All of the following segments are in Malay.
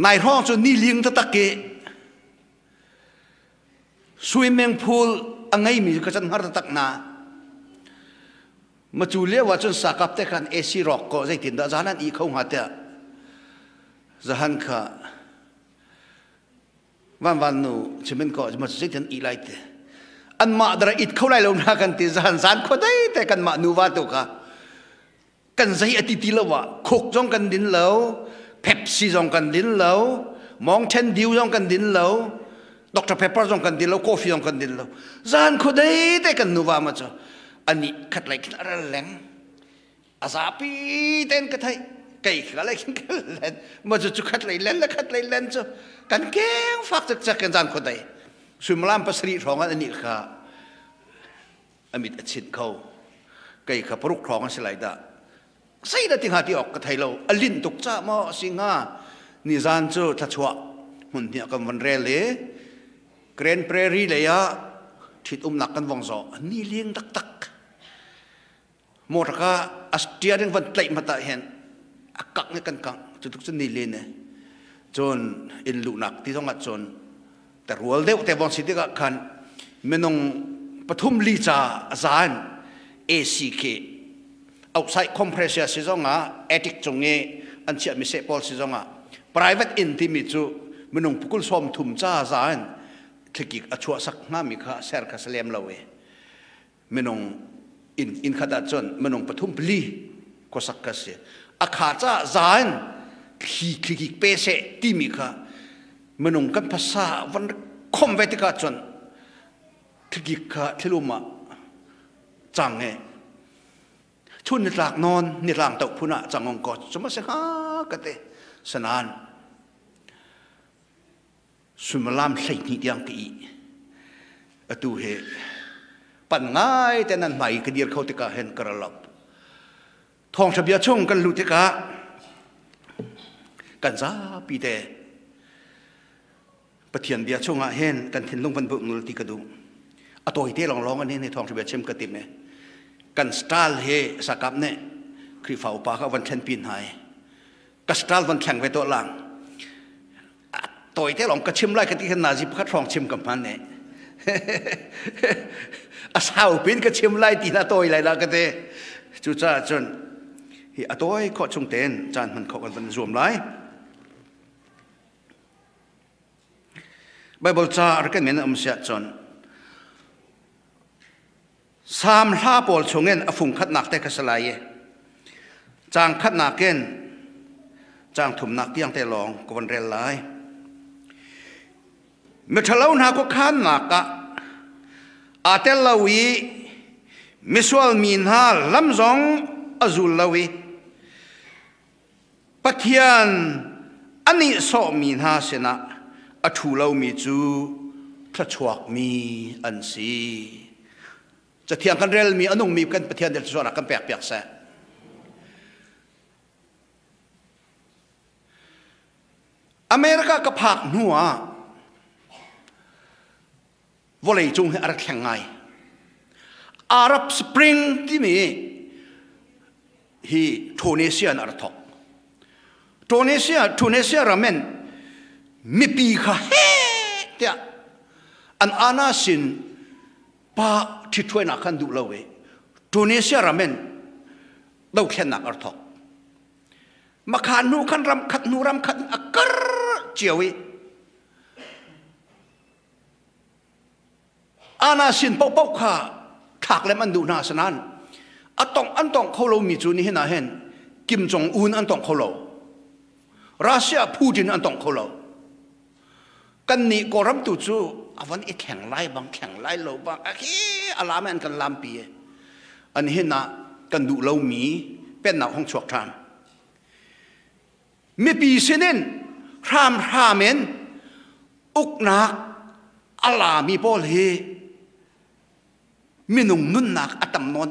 นายห้องจนนี่เลี้ยงตะเกะswimming pool อังไงมีก็จะหาตักนามาจูเลียว่าจนสักกับแต่กันเอซีร็อกก็ใจติดดาจานันอีเขาหาเตะจะหันข้าวันนู้จะเป็นก็จะมาใจติดอีไลท์อันมาดระอิดเขาไล่ลงนากันตีจะหันสารคนได้แต่กันมานูวาตุกะกันใจอติติละวะคุกจงกันดินเหลวเพปซี่จงกันดินเหลวมองเทนดิวจงกันดินเหลวดรเพปเปอร์จงกันดินเหลวกาแฟจงกันดินเหลวจานคนได้แต่กันนูวามาจ้ะอันนี้ขัดไหลขึ้นอะไรแหลงอาซาปีเต้นกันไทยไก่ขัดไหลขึ้นกันแหลงมาจะจุขัดไหลแหลงแล้วขัดไหลแหลงจ้ะกันแก้งฟักจากกันจานคนใดสุมลามปัสรีทองอันนี้ค่ะอมิตรชิดเขาไก่ขับปรุกทองอันสไลด์ได้ใส่ได้ที่หาที่ออกกันไทยเราอลินตุกจ้ามาสิงานิจานจูทัชวะหุ่นเนี่ยกันวันเรล่เกรนเปรรีเลยอะทิดนักกันวงโซนี่เลี้ยงตักหมดก็อัสเตียนวันไตมาตาเห็นอักกักเนี่ยกันกังจุดทุกชนิดเลยเนี่ยจนอินลุนักที่ต้องอัดจนแต่รัวเดียวแต่บางสิ่งที่ก็คันเมนงปฐุมลีจ่าจาน ACK outside compressor สิจงอ่ะ attic จงเงอันเชื่อมิเซปอลสิจงอ่ะ private intimate จูเมนงปุกุลสมทุมจ่าจานคลิกอัชวสักน้ามิค่ะเซร์คัสเลมลาเวเมนงอินขดัดจนเมนงปฐุมปลีก็สักกัสเสียอาขาจ่าจานคลิกเปเซติมิค่ะเมนงกันภาษาวันคอมเวติกาจนคลิกค่ะที่ลุมาจังเงชุนนิลากนอนนิลางตกพุนะจังองกอสมมติสักกเตสนานสุมลามใส่นิดยังตีตัวเหปันง่ายแต่นั้นไม่กระเดียร์เขาติกาเห็นกระลับทองฉบับช่องกันลุติกากันซาปีเตปะเทียนเบียช่องเห็นกันเห็นลงบรรบุงลุติกาดูอตัวที่ลองอันนี้ในทองฉบับเช่มกระติมเนี่ยกันสตาลเฮสักกับเนี่ยคือฝ่าป่าเขาวันเชนปีนหายกันสตาลวันแข่งไปตัวหลังตัวที่ลองกระชิมไล่กันที่ขนาดจิบขัดฟองชิมกับมันเนี่ยอาสาวปีนกระชิมไล่ตีหน้าตัวอะไรละกันเตจุจ้าจนที่อตัวขอชงเต้นจานมันขอกันวันรวมไล่ไบเบิลจ้าอะไรกันเหมือนอมเสียจนสามห้าปอลชงเงินอฟุงขัดหนักแต่กษลายจางขัดหนักเงินจางถุมหนักที่ยังแต่ลองกวนเรลไลเมื่อเช้าหน้าก็ขันหนักอะอาเตลลาวีมิสวลมีนฮาลำซองอซุลลาวีปัทยันอันนี้สอมีนฮาเสนะอัทูลามีจูพระชวกมีอันซีจะเทียงกันเรลมีอนุมีกันปะเทียนเดลสวรรค์กันแปลกแสอเมริกากับภาคเหนือวอลเลย์จุงให้อารักแข่งไงอาหรับสปริงที่มีที่ทูนิเซียนอารักทูนิเซียราเมนมีปีค่ะเฮ้เดียอันอาณาสินป้าที่ช่วยนักขันดูเลวทูนิเซียราเมนเราแค่นักอารักมาขานูขันรำขัดนูรำขัดอักรเจียวีอาณาสินปกข้าถักและมันดูน่าสนานอันต้องเขาเรามีจุดนี้เห็นเห็นกิมจงอุนอันต้องเขาเรารัสเซียพูดินอันต้องเขาเรากันนี่ก็รับตัวจูอวันอีแข่งไล่บางแข่งไล่เราบางอะไรมันกันลำปีอันนี้เห็นนะกันดูเรามีเป็นหนักห้องชวกทานมีปีเสนรามเมนอุกนักอะไรมีบอลเฮมีนุ่งนุ่นนักอัตมนน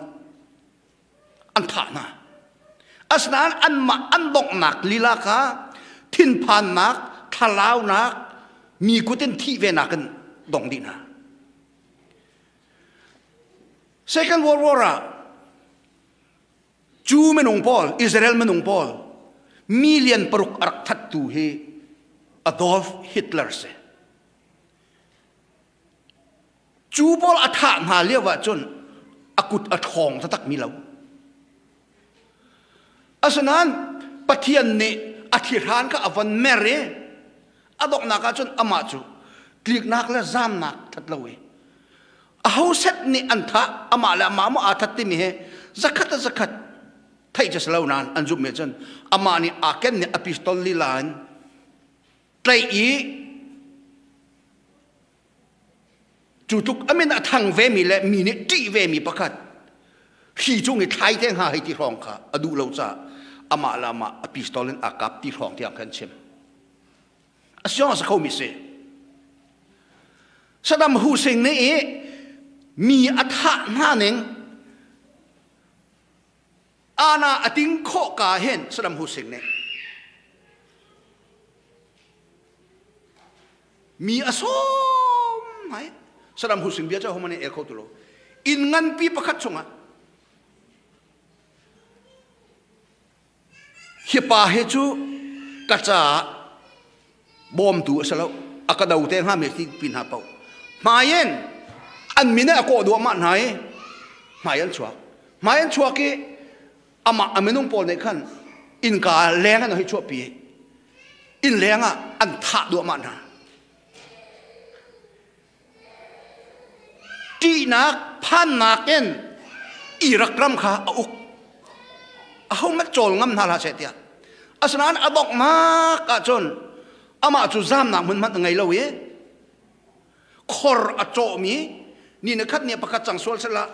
อันฐานะอัศนานอันดกนักลีลาค่ะทินพันนักทะลาวนักมีกุเตนที่เวนักันดงดีนะ Second World War จูเมนงปอลอิสราเอลเมนงปอลมิเลียนปรุกอักทัดตูเฮ Adolf Hitler se chú bol atha ma lewa chun akut athong tatak milau asanan pathian ni athiran ka avan mere adok naka chun ama chu klik nak la zam nak thatlawi aho set ni antha ama la ma mo athat ti mi he zakat thai jas lo nan anjum me chan ama ni aken ni apistol li lan tlai i chutuk amen athang ve mi le mi ni ti ve mi pakhat hi chung ni thai teng ha hi ti rong kha adu lo cha ama lama apistol en akap ti rong tiang kan chem asyong sa kho mi se Saddam Hussein ne mi atha na neng ana ating kho ka hen Saddam Hussein ne mi asom mai Saddam Hussein bia cha homane e kho tulo in ngan pi pakhat chunga hipa he chu kacha bom tu asalo akadau te ha me ti pin ha pau mayen an mina ko do ma nai mayen chua ki ama amenung pol ne khan in ka lenga no hi chua pi in lenga an tha do ma na ti nak phan naken irakram kha auk ahom ma chol ngam na la se tia asnan adok ma ka chon ama chu zam na mun mat ngai lo ye khor a cho mi ni na khat ne pakhat chang sol sala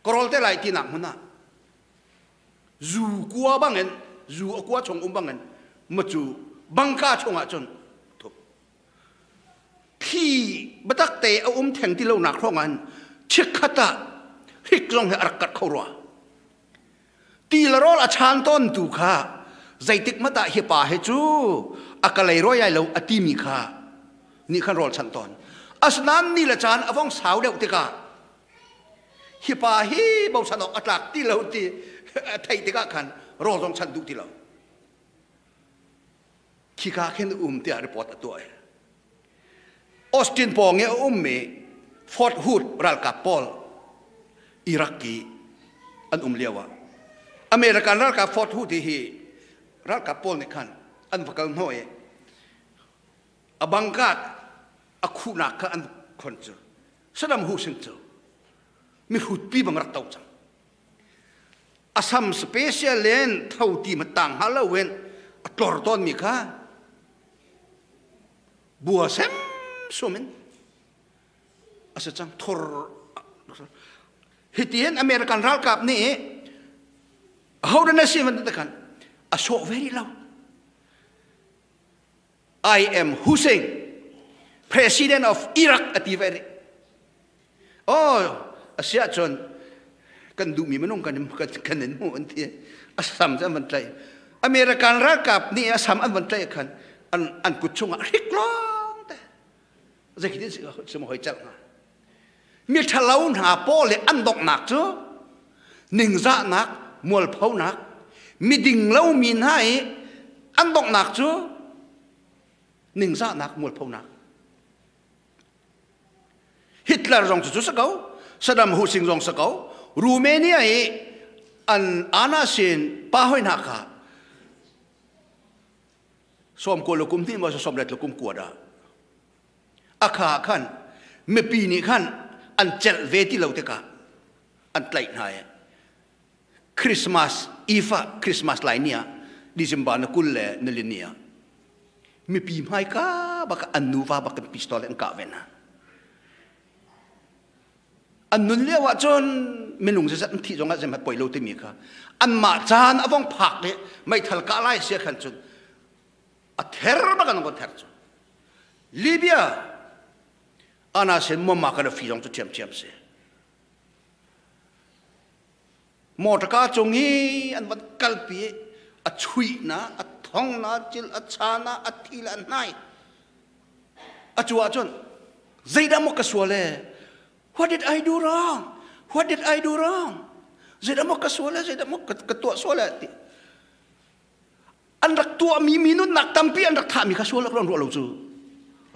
korol te lai ti na mun na zu kwa bangen zu kwa chong bangen ma chu bangka chonga chon thop khi batak te theng ti lo na khrongan chikhata hiklong he arkat khorwa ti la rol a chan ton tu kha zaitik mata hi pa he chu akalai ro yai lo atimi kha ni khan rol chan ton asnan ni la chan avong saw deuh te ka hi pa hi bo sanok atlak ti lo ti thai te ka khan rol jong chan du ti lo khi ka khen te report atoi Austin Pong e me Fort Hood ral ka Paul Iraqi an lewa American ral ka Fort Hood hi ral ka Paul ne khan an vakal noi abangkat akhu na ka an khonchu Saddam Hussein chu mi hut pi bang rak tau chang Assam special land thau ti matang halowen atlor ton mi kha bua sem sumen asa chang thor hitien American ral kap ni how the nation man takan aso very loud I am Hussein president of Iraq at the very oh asia chon kan du mi manong kan mo anti asam sa man tlai American ral kap ni asam an man tlai khan an kuchunga riklong ta zakidin se mo hoi chal na mi thalau na pole an dok nak chu ningza nak mol phau nak mi ding lo min hai an dok nak chu ningza nak mol phau nak Hitler rong chu sakau Saddam Hussein rong sakau Romania an anasin pa hoi na ka som ko lokum ti mo som let lokum ko da akha khan me pi ni khan an chel ve ti lo te ka an tlai nai Christmas Eve Christmas lai nia December na kulle na linia me pi mai ka baka anuva baka pistol en ka vena anun lewa chon menung se san thi jonga je ma poilo te mi kha an ma chan avong phak le mai thal ka lai se khan chun a ther ba kan ko ther chu Libya ana sen mo ma ka fi jong chu chem se motaka chongi an wat kalpi a chui na a thong na chil a chana a thil an nai a chuwa chon zaida mo ka suale what did I do wrong what did I do wrong zaida mo ka suale zaida mo ka tua suale อันรักตัวมีนุนหนักตั้มปีอันรักท่ามีข้าชัวร์รักรัวเราจู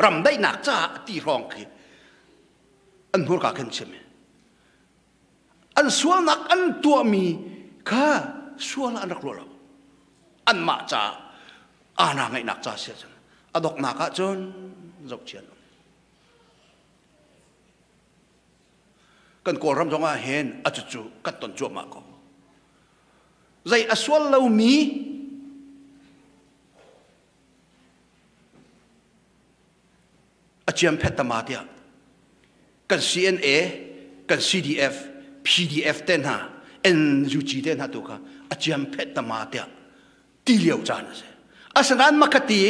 รำได้หนักจ้าตีรองคืออันหัวกาเข็นใช่ไหมอันชัวร์หนักอันตัวมีข้าชัวร์ละอันรักรัวเราอันมาจ้าอานาไงหนักจ้าเสียจังอดอกหนักจนจบเชียนกันโกรำจงอาเห็นอาจุกัดต้นจวบมากก็ใจอสวลเรามีอาเจียมเพชรมาเดียกัน CNA กัน CDF PDF เต้นหา NUG เต้นหาตัวค่ะอาเจียมเพชรมาเดียตีเลี้ยวจานเสียอาสนานมักตี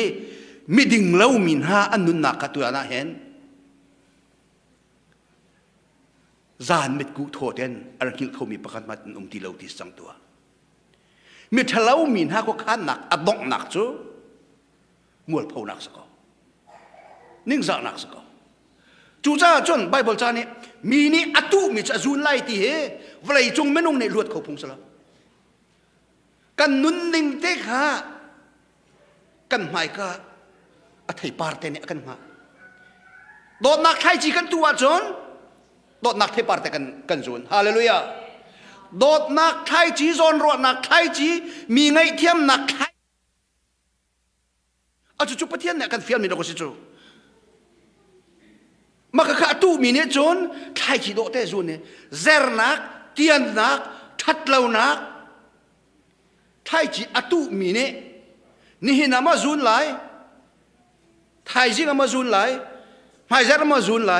มิดิ่งเล่ามินหาอันนุนนักตัวน่าเห็นจานมิดกูโทเดนอันกิลเขามีประกันมาตีเล่าที่สังตัวมิทเล่ามินหาก็ขันหนักอดอกหนักจูมัวเผาหนักสักนิ่งสักหนักสักจูจ้าจนไบเบิลจานี่มีนี่อตุมิจะจูนไล่ที่เฮวลัยจงไม่นุ่งในลวดเขาพงสละกันนุนนิ่งเตะขากันหมายก็อธิปาร์เตเนี่ยกันมาโดดนักไทยจีกันตัวจนโดดนักไทยปาร์เตกันจนฮาเลลูยาโดดนักไทยจีจนรวดนักไทยจีมีไงเทียมนักไทยอาจุปะเทียนเนี่ยกันเฟียนมีดอกสิจูมากระตู้มีเนี่ยจนไทยจีโดดแต่จนเนี่ยเซร์นักเทียนนักทัดเหล่านักไทยจีอตู้มีเนี่ยนี่เห็นมาจูนไหลไทยจีมาจูนไหลไม่เซร์มาจูนไหล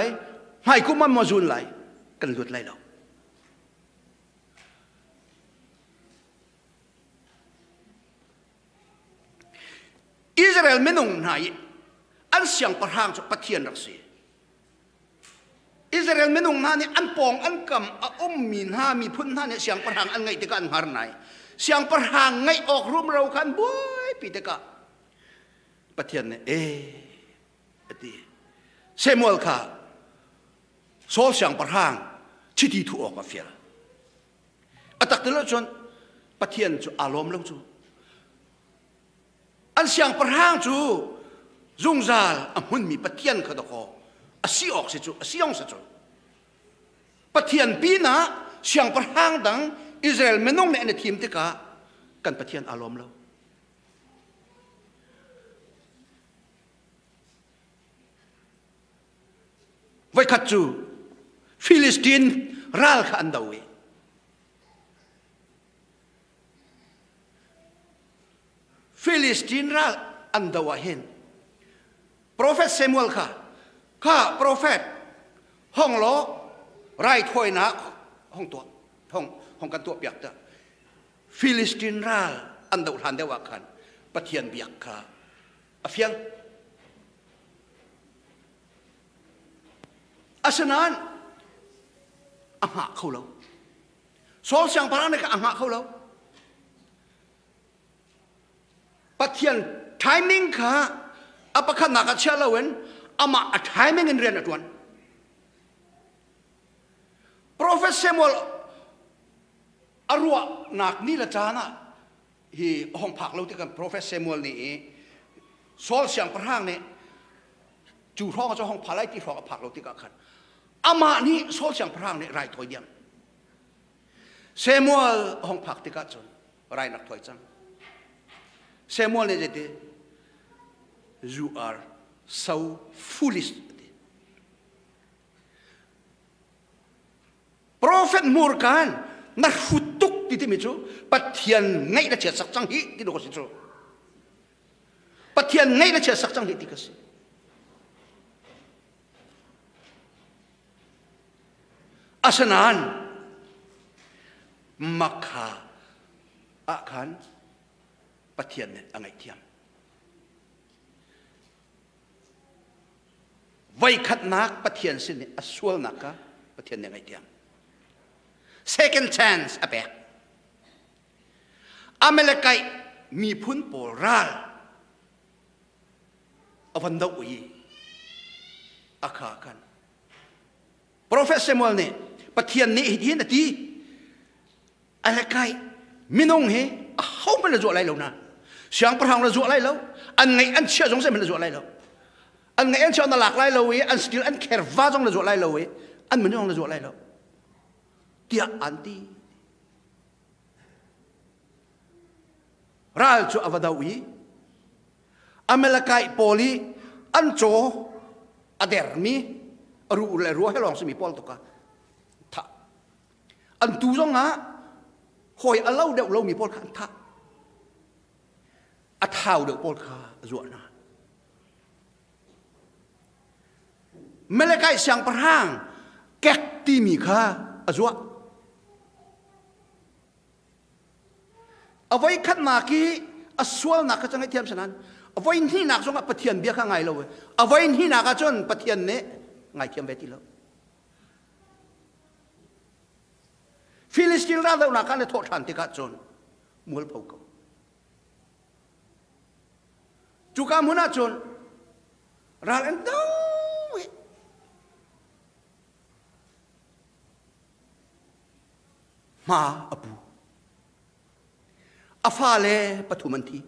ไม่กุมันมาจูนไหลกันหลุดไหลเราอิสราเอลไม่นงไหนอันเสียงประหางจะปะเทียนรักษีอิสราเอลไม่นงนั่นนี่อันปองอันกำมีนหามีพุ่นนั่นเนี่ยเสียงประหางอันไงที่กันหาร์ไหนเสียงประหางไงออกรูมเราคันบ่อยปีเตกะปะเทียนเนี่ยดีเซมูเอลค่ะโซ่เสียงประหางชิดีถูกออกมาเฟียร์อัตักเตลจนปะเทียนจูอารมณ์ลงจูอันเสียงประหางจูจุงซาลมันมีปะเทียนขดกอสีออกสิจูอสีองสิจูปะเทียนปีน่ะเสียงประหางดังอิสราเอลไม่น้องในทีมที่กะกันปะเทียนอารมณ์เราไว้ขัดจูฟิลิสตีนรัลขันดาวีฟิลิสตีนรัลอันดาวเห็นโปรเฟสเซมูเอลข้าโปรเฟสห้องล้อไรถ้วยนักห้องตัวห้องกันตัวเปียกจ้ะฟิลิสตีนรัลอันดาวทันเดว่าขันปะเทียนเบียกข้าอเฟียงอาสนานอ่างเขาแล้วโซลเสียงพลังในก็อ่างเขาแล้วปะเทียนไทมิ่งค่ะอัปคันนักเชื่อเราเว้นอามาไทมิ่งเรียนตัวนั้นโปรเฟสเซมูลอรัวนักนี่ละจานะฮีห้องพักเราที่กันโปรเฟสเซมูลนี่โซลเสียงพลังเนี่ยจูท้องเจ้าห้องพาไลที่ท้องพักเราที่กันอามานี่โซลเสียงพลังเนี่ยไรถอยเดียมเซมูลห้องพักที่กันจนไรนักถอยจังเซมูลเนี่ยจะ you are so foolish โปรเฟตมูร์กันนักฟุตุกที่มิจูปัทเทียนไงละเชียสักจังฮีที่ดูกันสิจูปัทเทียนไงละเชียสักจังฮีที่กันสิอาสนานมักฮาอาคันปะเทียนเนี่ยอะไรเทียมไว้ขัดนักปะเทียนสิเนี่ยสวลนักกะปะเทียนเนี่ยอะไรเทียม second chance อะเปะอเมริกามีพุ่นโปราลอวันดาวีอาคากันโปรเฟสเซมูลเนี่ยปะเทียนนี่เห็นนาทีอะไรกันมินงเฮเขาไม่ได้จวดอะไรแล้วนะ siang parang la zuat lai lo an ngai an chia jong se men la zuat lai lo an ngai an chia na lak lai lo we an still an care va jong la zuat lai lo we an men jong la zuat lai lo tia anti ral chu avadawi amelakai poli an cho adermi ru le ru helong semi pol to ka tha an tu jong nga hoi alau de lo mi pol khan tha a thao de pol kha zuat na melakai siang perhang kek ti mi kha azwa avai khat na ki aswal na ka changai thiam sanan avai ni nak songa pathian bia kha ngai lo avai ni na ka chon pathian ne ngai thiam beti lo Filistin ra đâu na ka ne tho than ti ka chon mul phau ko chu ka muna chon ral en đâu ma apu afale pathumanthi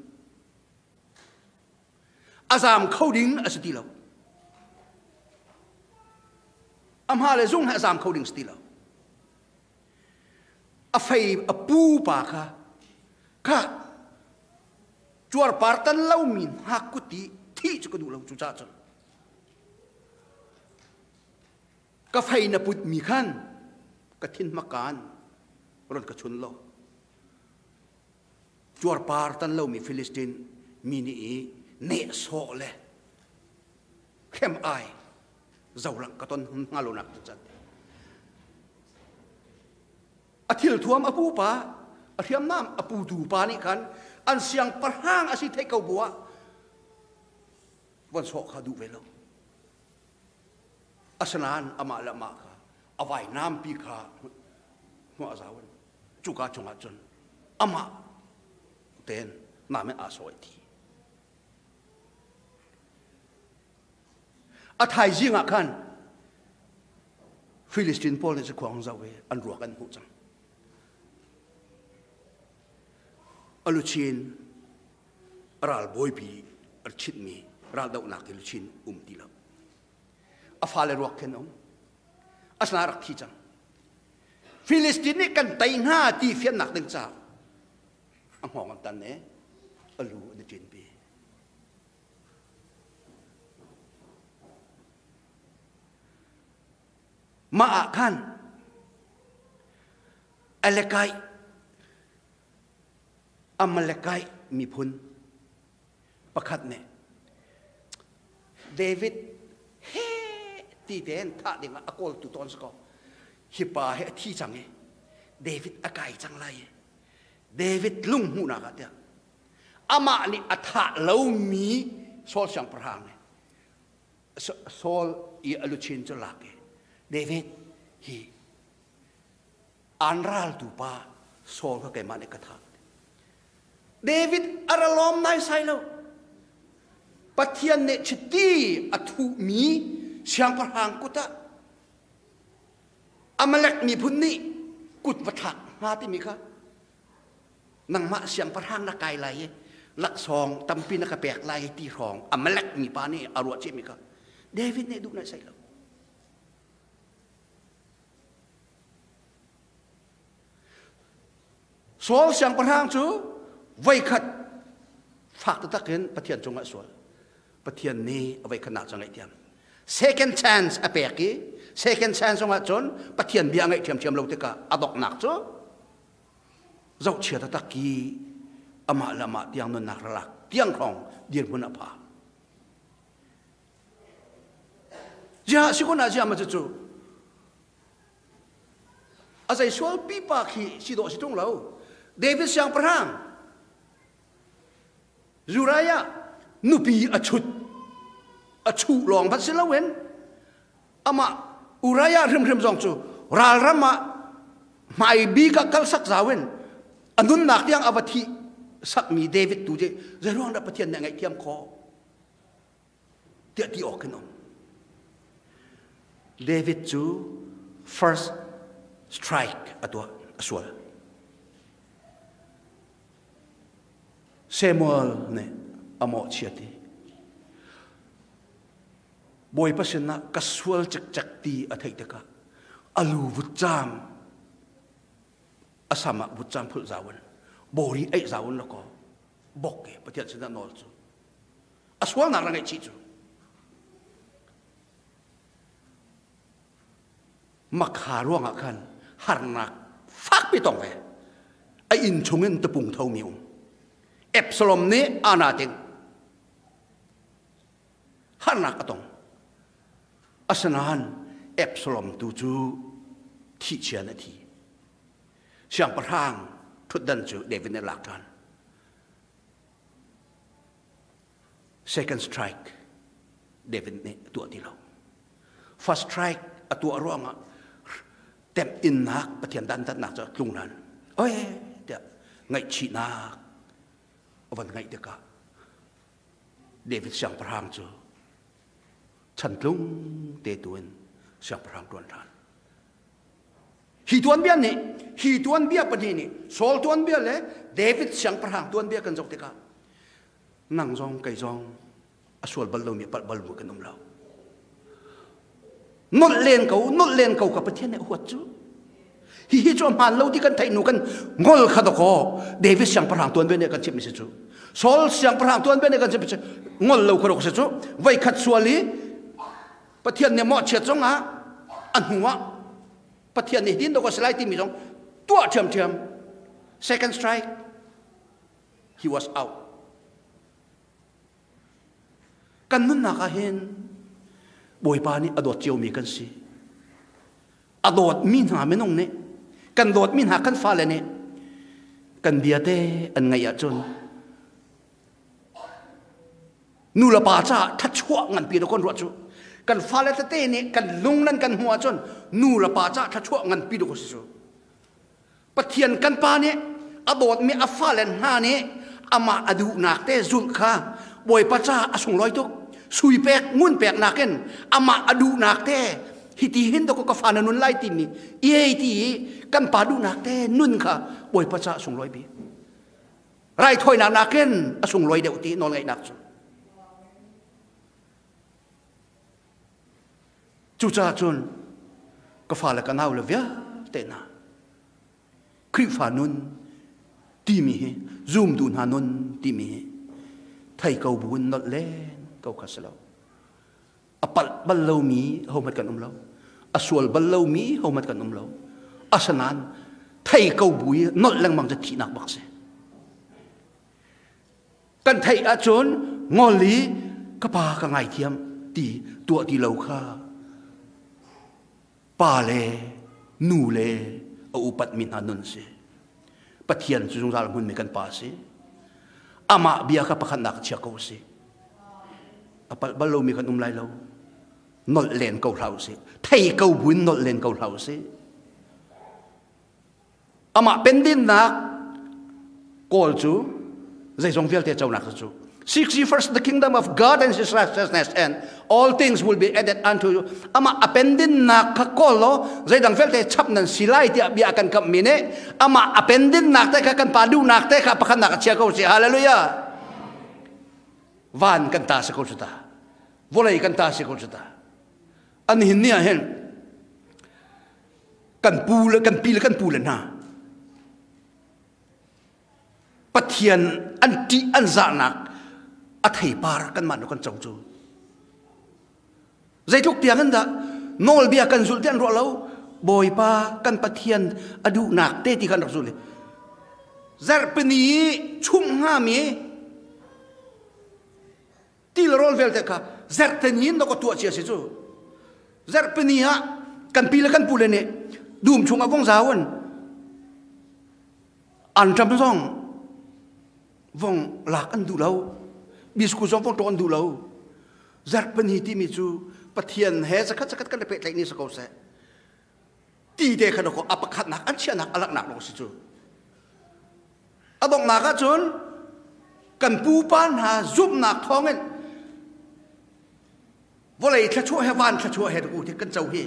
azam coding asitilo amhale zung azam coding stilo afai apu pa ka chuar partan laumin hakuti thi chukudu lo chu cha chon ka fai na put mi khan ka thin makan ron ka chun lo chuar partan lo mi Filistin mini ne so le khem ai zawlang ka ton ngalonak chat athil thuam apu pa athiam nam apu du pa ni khan an siang parhang asi thei kau bua wan so kha du velo asanan ama lama kha avai nam pi kha mo azawan chuka chunga chun ama ten namen asoi thi athai jinga khan Filistin pol ne kwang zawe an ruak an hu chang aluchin ral boy pi archit mi ral dau nak aluchin tilo afale ruak kenom asna rak thi chang Filistin ni kan tai nga ti fian nak ding cha ang hong tan ne alu de chin pi ma khan alekai amalekai mi phun pakhat ne David he ti den tha ding akol tu ton sko hi pa he thi chang e David akai chang lai David lung hu na ka tia ama ni atha lo mi sol sang prahang ne sol I aluchin cho lak David hi anral tu pa sol ka kai ma ne ka tha David aralom nai sai lo pathian ne chiti athu mi siang parhang kuta amalek mi phunni kut pathak ha ti mi kha nang ma siang parhang na kai lai lak song tampi na ka pek lai ti rong amalek mi pa ni arwa che mi kha David ne du na sai lo Sol siang parhang chu vai khat phak ta ken pathian chunga sol pathian ni vai khana changai tiam second chance apeki second chance nga chon pathian bia ngai thiam thiam lo te ka adok nak chu zau chia ta ki ama lama tiang non nak rak tiang khong dir mun apa ja sikona ja ma chu azai sol pi pa khi si do si tung lo David siang perang Zuraya nupi achu long pat silawen ama Uraya rim zong chu ral rama mai bi ka kal sak zawen anun nak tiang abathi sak mi David tu je zarong da pathian ngai tiam kho ti ti okenom David chu first strike atwa aswal Samuel ne amo chiati boy pasena kasual cek ti athai teka alu vucham asama vucham phul zawan bori ai zawan lako bokke patiat sina nol chu aswal na rangai chi chu makha ruang akan harnak fak pi tong ve ai in chungen tepung thau miu Absalom ne anating harnak atong asanahan Absalom tu chu thi chian thi siang parhang thut dan chu David ne laktan second strike David ne tu atilo first strike atu aronga tem in nak pathian dan tan nak cha tlungnan oi de ngai chi nak awan ngai de ka David siang parhang chu chan tlung te tuin siang parhang tuan tan hi tuan bia ni hi tuan bia pani ni sol tuan bia le David siang parhang tuan bia kan jok te ka nang jong kai jong aswal ballo mi pal balbu kan umlau not len kau ka pathian ne huat chu hi chu man lo ti kan thai nu kan ngol kha ko David siang parhang tuan be ne kan chip mi se chu sol siang parhang tuan be ne kan chip ngol lo kha ko se chu vai khat suali pathian ne mo che chong a an huwa pathian ne din do ko slai ti mi jong tua thiam second strike he was out kan nun na ka hen boy pa ni adot chiu mi kan si adot min ha menong ne kan dot min ha kan fa le ne kan bia te an ngai a chun nu la pa cha that chua ngan pi do kon ro chu kan fa le te ne kan lung nan kan huwa chun nu la pa cha that chua ngan pi do ko si chu pathian kan pa ne adot mi a fa len ha ne ama adu nak te zul kha boy pa cha asung loi tuk sui pek ngun pek naken ama adu nakte hiti hindo ko kafana nun lai timi ye ti kan padu nakte nun kha boy pacha sung loi bi rai thoi na naken asung loi de uti non ngai nak chu cha chun kafala kanau le via te na kri fa nun timi zoom dun hanun timi thai kau bun not len kau khasalo apal ballo mi homat kan umlo aswal ballo mi homat kan umlo asanan thai kau bui not lang mang thi nak bakse kan thai a chon ngoli kapa ka ngai thiam ti tua ti lo kha pa le nu le upat min hanun se pathian chung zal mun me kan pa se ama bia ka pakhan nak chia ko se apal ballo mi kan lai lo not len kau hlau se thai kau bun not len kau hlau se ama pendin nak kol chu zai jong vel te chau nak chu seek ye first the kingdom of God and his righteousness and all things will be added unto you ama appendin nak ka kolo zai dang vel te chap nan silai ti bia kan kam mine ama appendin nak te ka kan padu nak te ka pakhan nak chia ko se hallelujah van kan ta se ko chuta volei kan ta se ko chuta an hin nia hen kan pul na pathian anti anzanak athai par kan man kan chong chu zai thuk tiang da nol bia kan zul tian ro lo boy pa kan pathian adu nak te ti kan zul zar pni chum nga mi til rol vel te ka zar tenin no ko tu chia si chu zar pni ha kan pil kan pulene dum chung avong zawan an tam song vong lak an du lo bisku song vong to an du lo zar pni ti mi chu pathian he sakat kan pe tlai ni sa ko se ti de khan ko apakhat nak an chia nak alak nak lo si chu adong na ka chun kan pu pan ha zup nak thongen volei thla chu he van thla chu he ku ti kan chau hi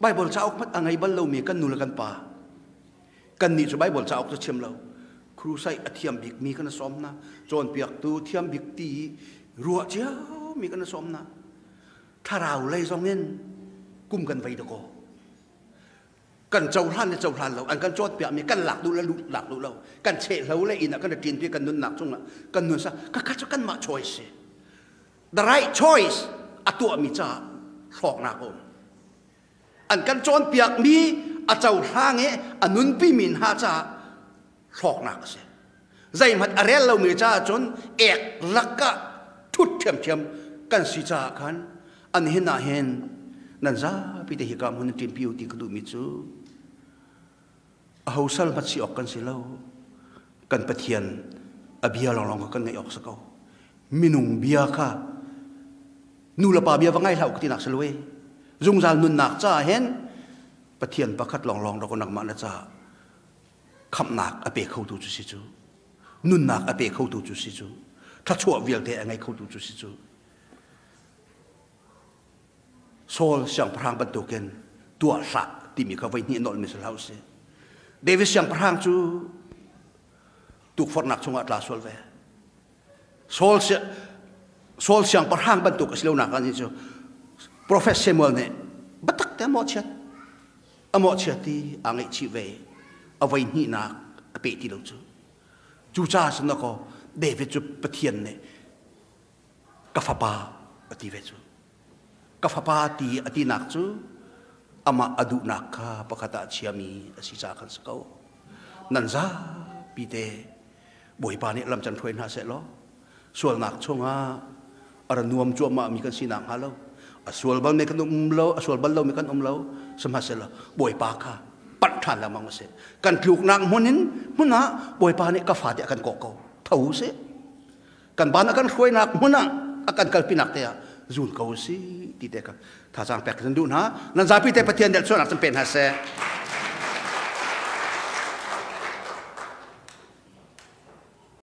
bible cha ok mat angai bal lo mi kan nul kan pa kan ni chu bible cha ok chu chem lo ครูใส่เทียมบิกมีกันสมนะจนเปียกตูเทียมบิกตีรัวเจ้ามีกันสมนะถ้าเราเลยสองเงินกุมกันไว้ตะโกกันเจ้าท่านเนี่ยเจ้าท่านเราอันกันโจทย์เปียกมีกันหลักดูแลหลักดูเรากันเฉะเราเลยอินอ่ะกันกินพี่กันนุนหนักจุงอ่ะกันนุนซะก็คัดจะกันมา choice the right choice อัตัวมีจ้าหลอกนักผมอันกันโจทย์เปียกมีอาเจ้าท่าเงี้ยอันนุนพี่มินหาจ้าหลอกนักเสียใจมันอะไรเรามีจ้าจนเอกลักกะทุดเทียมกันสิจ้ากันอันเห็นน่ะเห็นนั่นจ้าพี่เด็กกำมันติมพิวติกดูมิจูเอาสัลมัดสิออกกันสิเรากันปะเทียนอเบียลองกันไงออกสักเอามินุงเบียค่ะนูละปาเบียว่าไงเราก็ที่นักสลวยจุงจานนุนนักจ้าเห็นปะเทียนประคัดลองเราก็นักมานะจ้าคำนักอเปกเข้าตูจุสิจูนุนนักอเปกเข้าตูจุสิจูถ้าชั่วเวียลเตะไงเข้าตูจุสิจูโซลเสียงพรางบรรทุกกันตัวสักที่มีเขาไว้นี่นอนมิสลาวเสียเดวิสเสียงพรางจูตุกฟอร์นักชงอัตลาโซลเวโซลเสียงพรางบรรทุกสิเลวนักอันนี้จูโปรเฟสเซมัวเนี่ยบัตักแต่หมดเชียที่อังเอชีเวเอาไว้นี่นักเปติเราจูจ้าสนก็เดวิดจูปะเทียนเนี่ยกาฟาปาปฏิเวจูกาฟาปาตีอตินักจูอามาอดุนักข้าปะคตาเชียมีสิจากันสกาวนันซาปีเตบอยปานี่ลำจันทร์หาเสร็จแล้วส่วนนักชงอาอรนวมจวมามีกันสีนังฮาโลส่วนบัลเมกันโลส่วนบัลโลมีกันโลสมัสเสร็จแล้วบอยปาข้าปัดทันละมังเสร็จกันถูกนางมุนินมุนะบอยปานี่กาฟาเดียกันโกโก้เท่าเสกันบ้านกันช่วยนักมุนะakan kalpinak te zul kausi ti te ka thajang pek du na nan zapi te pathian del chona champen ha se